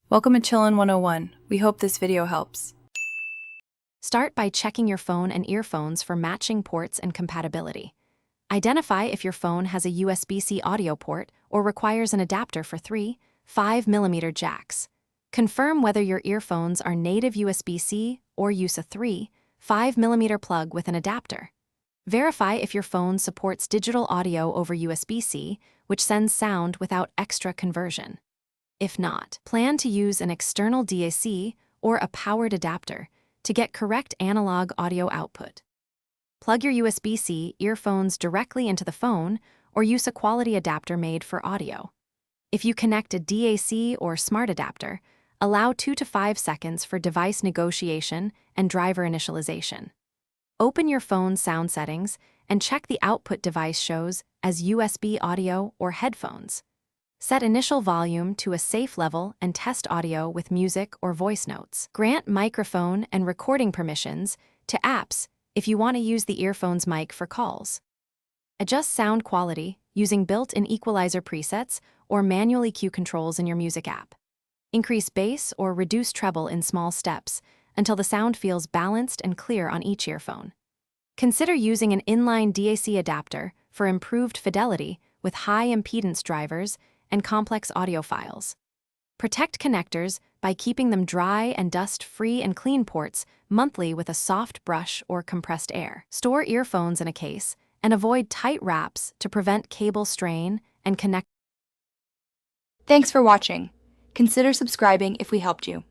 Welcome to Chillin' 101. We hope this video helps. Start by checking your phone and earphones for matching ports and compatibility. Identify if your phone has a USB-C audio port or requires an adapter for 3, 5mm jacks. Confirm whether your earphones are native USB-C or use a 3, 5mm plug with an adapter. Verify if your phone supports digital audio over USB-C, which sends sound without extra conversion. If not, plan to use an external DAC or a powered adapter to get correct analog audio output. Plug your USB-C earphones directly into the phone or use a quality adapter made for audio. If you connect a DAC or smart adapter, allow 2 to 5 seconds for device negotiation and driver initialization. Open your phone's sound settings and check the output device shows as USB audio or headphones. Set initial volume to a safe level and test audio with music or voice notes. Grant microphone and recording permissions to apps if you want to use the earphone's mic for calls. Adjust sound quality using built-in equalizer presets or manual EQ controls in your music app. Increase bass or reduce treble in small steps until the sound feels balanced and clear on each earphone. Consider using an inline DAC adapter for improved fidelity with high impedance drivers and complex audio files. Protect connectors by keeping them dry and dust-free and clean ports monthly with a soft brush or compressed air. Store earphones in a case and avoid tight wraps to prevent cable strain and connect. Thanks for watching. Consider subscribing if we helped you.